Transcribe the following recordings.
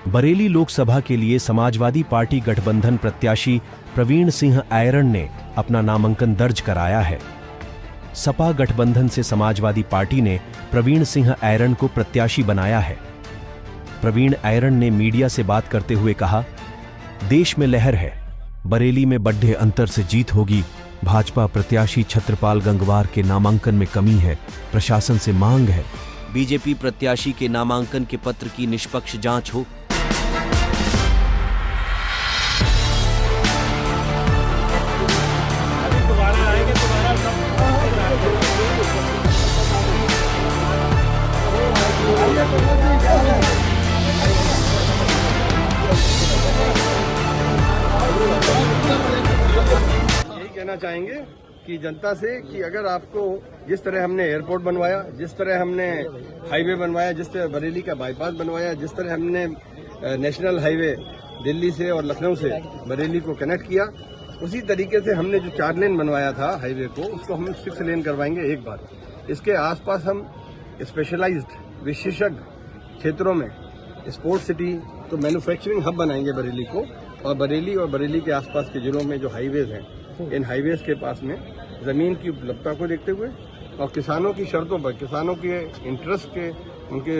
बरेली लोकसभा के लिए समाजवादी पार्टी गठबंधन प्रत्याशी प्रवीण सिंह ऐरण ने अपना नामांकन दर्ज कराया है। सपा गठबंधन से समाजवादी पार्टी ने प्रवीण सिंह ऐरण को प्रत्याशी बनाया है। प्रवीण ऐरण ने मीडिया से बात करते हुए कहा, देश में लहर है, बरेली में बड़े अंतर से जीत होगी। भाजपा प्रत्याशी छत्रपाल गंगवार के नामांकन में कमी है, प्रशासन से मांग है। बीजेपी प्रत्याशी के नामांकन के पत्र की निष्पक्ष जांच हो। यही कहना चाहेंगे कि जनता से कि अगर आपको जिस तरह हमने एयरपोर्ट बनवाया, जिस तरह हमने हाईवे बनवाया, जिस तरह बरेली का बाईपास बनवाया, जिस तरह हमने नेशनल हाईवे दिल्ली से और लखनऊ से बरेली को कनेक्ट किया, उसी तरीके से हमने जो 4 लेन बनवाया था हाईवे को, उसको हम 6 लेन करवाएंगे एक बार। इसके आसपास हम स्पेशलाइज्ड विशेषज्ञ क्षेत्रों में स्पोर्ट्स सिटी तो मैन्युफैक्चरिंग हब बनाएंगे बरेली को, और बरेली के आसपास के जिलों में जो हाईवेज हैं, इन हाईवेज के पास में जमीन की उपलब्धता को देखते हुए और किसानों की शर्तों पर, किसानों के इंटरेस्ट के, उनके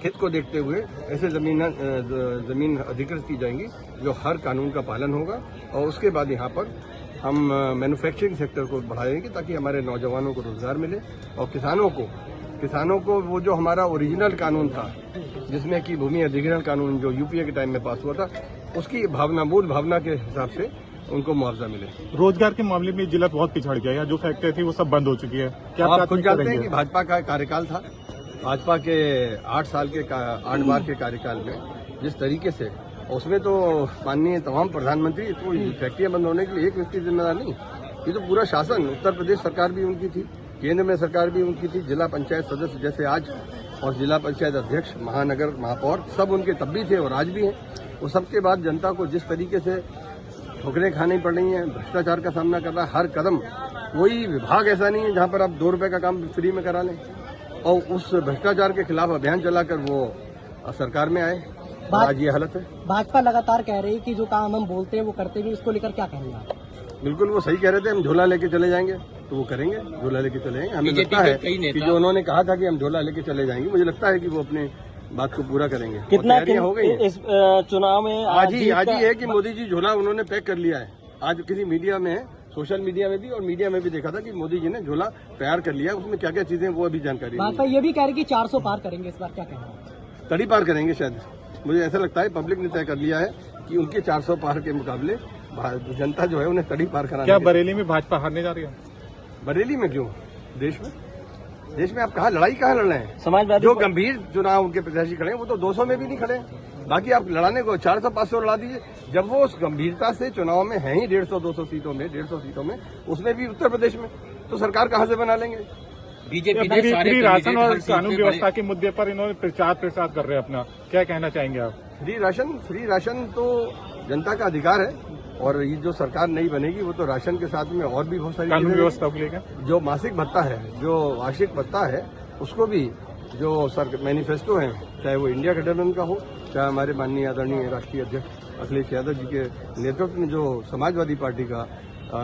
हित को देखते हुए ऐसे जमीन अधिकृत की जाएंगी जो हर कानून का पालन होगा। और उसके बाद यहाँ पर हम मैन्युफैक्चरिंग सेक्टर को बढ़ाएंगे ताकि हमारे नौजवानों को रोजगार मिले, और किसानों को वो जो हमारा ओरिजिनल कानून था, जिसमें कि भूमि अधिग्रहण कानून जो यूपीए के टाइम में पास हुआ था, उसकी मूल भावना के हिसाब से उनको मुआवजा मिले। रोजगार के मामले में जिला बहुत पिछड़ गया है, जो फैक्ट्री थी वो सब बंद हो चुकी है। क्या आप खुद जानते हैं कि भाजपा का कार्यकाल था, भाजपा के 8 बार के कार्यकाल में जिस तरीके से, उसमें तो माननीय तमाम प्रधानमंत्री, तो फैक्ट्रियां बंद होने के लिए एक व्यक्ति जिम्मेदार नहीं, ये तो पूरा शासन, उत्तर प्रदेश सरकार भी उनकी थी, केंद्र में सरकार भी उनकी थी, जिला पंचायत सदस्य जैसे आज और जिला पंचायत अध्यक्ष, महानगर महापौर सब उनके तब भी थे और आज भी हैं। वो सबके बाद जनता को जिस तरीके से ठोकरें खानी पड़ रही हैं, भ्रष्टाचार का सामना कर रहा है हर कदम, कोई विभाग ऐसा नहीं है जहां पर आप 2 रुपए का काम फ्री में करा लें, और उस भ्रष्टाचार के खिलाफ अभियान चलाकर वो सरकार में आए। आज ये हालत है। भाजपा लगातार कह रही है कि जो काम हम बोलते हैं वो करते भी, इसको लेकर क्या कहेंगे आप? बिल्कुल वो सही कह रहे थे, हम झोला लेके चले जाएंगे तो वो करेंगे, झोला लेके चले जाएंगे। हमें लगता है कि जो उन्होंने कहा था कि हम झोला लेके चले जाएंगे, मुझे लगता है कि वो अपने बात को पूरा करेंगे। कितना हो गई इस चुनाव में आज ही है कि मोदी जी झोला उन्होंने पैक कर लिया है। आज किसी मीडिया में, सोशल मीडिया में भी और मीडिया में भी देखा था कि मोदी जी ने झोला तैयार कर लिया, उसमें क्या क्या चीजें वो अभी जानकारी। भाजपा ये भी कह रही कि 400 पार करेंगे इस बार, क्या कहना? तड़ी पार करेंगे शायद, मुझे ऐसा लगता है। पब्लिक ने तय कर लिया है कि उनके 400 पार के मुकाबले जनता जो है उन्हें तड़ी पार कराना। क्या बरेली में भाजपा हारने जा रही है? बरेली में क्यों? देश में आप कहाँ लड़ रहे हैं? समाजवादी जो गंभीर चुनाव उनके प्रत्याशी खड़े हैं वो तो 200 में भी नहीं खड़े, बाकी आप लड़ाने को 400-500 लड़ा दीजिए। जब वो उस गंभीरता से चुनाव में है ही 150-200 सीटों में, 150 सीटों में, उसमें भी उत्तर प्रदेश में, तो सरकार कहाँ से बना लेंगे? बीजेपी ने फ्री राशन और कानून व्यवस्था के मुद्दे पर इन्होंने प्रचार कर रहे हैं अपना, क्या कहना चाहेंगे आप? फ्री राशन तो जनता का अधिकार है, और ये जो सरकार नहीं बनेगी वो तो राशन के साथ में और भी बहुत सारी कानून व्यवस्था को लेकर जो मासिक भत्ता है, जो वार्षिक भत्ता है, उसको भी जो मैनिफेस्टो है, चाहे वो इंडिया गठबंधन का हो, चाहे हमारे माननीय आदरणीय राष्ट्रीय अध्यक्ष अखिलेश यादव जी के नेतृत्व में जो समाजवादी पार्टी का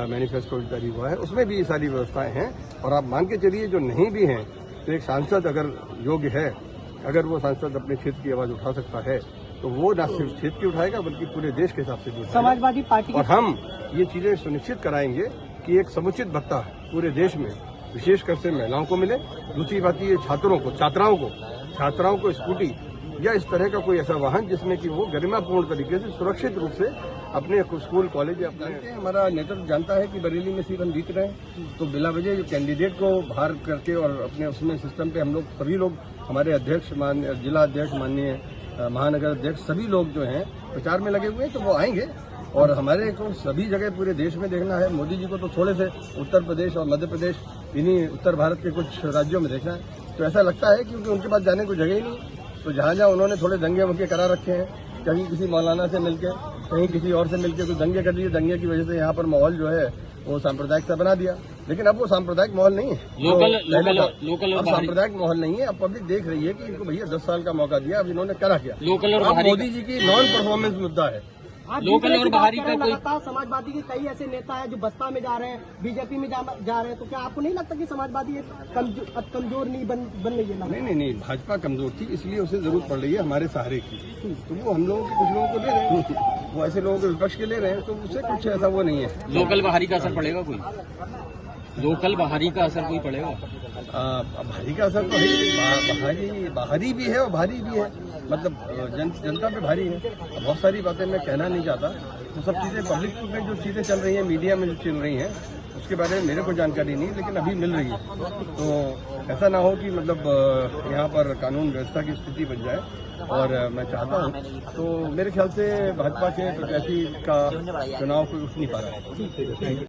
मैनिफेस्टो जारी हुआ है, उसमें भी ये सारी व्यवस्थाएं हैं। और आप मान के चलिए जो नहीं भी हैं, तो एक सांसद अगर योग्य है, अगर वो सांसद अपने क्षेत्र की आवाज उठा सकता है, तो वो न सिर्फ क्षेत्र की उठाएगा बल्कि पूरे देश के हिसाब से भी। समाजवादी पार्टी और हम ये चीजें सुनिश्चित कराएंगे कि एक समुचित भत्ता पूरे देश में विशेषकर से महिलाओं को मिले। दूसरी बात ये छात्राओं को स्कूटी या इस तरह का कोई ऐसा वाहन जिसमें कि वो गरिमापूर्ण तरीके से सुरक्षित रूप से अपने स्कूल कॉलेज अपना। हमारा नेतृत्व जानता है कि बरेली में सीट हम जीत रहे हैं, तो बिला वजह जो कैंडिडेट को बाहर करके और अपने उसमें सिस्टम पे हम लोग सभी लोग, हमारे अध्यक्ष, जिला अध्यक्ष, माननीय महानगर अध्यक्ष, सभी लोग जो हैं प्रचार में लगे हुए हैं, तो वो आएंगे। और हमारे को सभी जगह पूरे देश में देखना है। मोदी जी को तो थोड़े से उत्तर प्रदेश और मध्य प्रदेश, इन्हीं उत्तर भारत के कुछ राज्यों में देखना है। तो ऐसा लगता है क्योंकि उनके पास जाने को जगह ही नहीं, तो जहाँ उन्होंने थोड़े दंगे वंगे करा रखे हैं, कहीं किसी मौलाना से मिलकर, कहीं किसी और से मिलकर कोई दंगे कर दिए, दंगे की वजह से यहाँ पर माहौल जो है वो सांप्रदायिक सा बना दिया। लेकिन अब वो सांप्रदायिक माहौल नहीं है। लोकल अब सांप्रदायिक माहौल नहीं है। अब पब्लिक देख रही है कि इनको भैया 10 साल का मौका दिया, अब इन्होंने करा क्या। अब मोदी जी की नॉन परफॉर्मेंस मुद्दा है। लोकल और बाहरी का कोई लगातार समाजवादी के कई ऐसे नेता हैं जो बसपा में जा रहे हैं, बीजेपी में जा रहे हैं, तो क्या आपको नहीं लगता कि समाजवादी अब कमजोर नहीं बन रही है? नहीं, भाजपा कमजोर थी, इसलिए उसे जरूरत पड़ रही है हमारे सहारे की। तो वो हम लोगों के कुछ लोगों को दे रहे हैं, वो ऐसे लोगों को विपक्ष के ले रहे हैं, तो उससे कुछ ऐसा वो नहीं है। लोकल बाहरी का असर पड़ेगा कोई? लोकल बाहरी का असर कोई पड़ेगा? भारी का असर तो है, बाहरी भी है और भारी भी है, मतलब जनता पे भारी है। बहुत सारी बातें मैं कहना नहीं चाहता, तो सब चीजें पब्लिक में जो चीजें चल रही हैं, मीडिया में जो चल रही हैं, उसके बारे में मेरे को जानकारी नहीं, लेकिन अभी मिल रही है। तो ऐसा ना हो कि मतलब यहाँ पर कानून व्यवस्था की स्थिति बन जाए, और मैं चाहता हूँ, तो मेरे ख्याल से भाजपा के प्रत्याशी का चुनाव कोई उठ नहीं पा रहा है।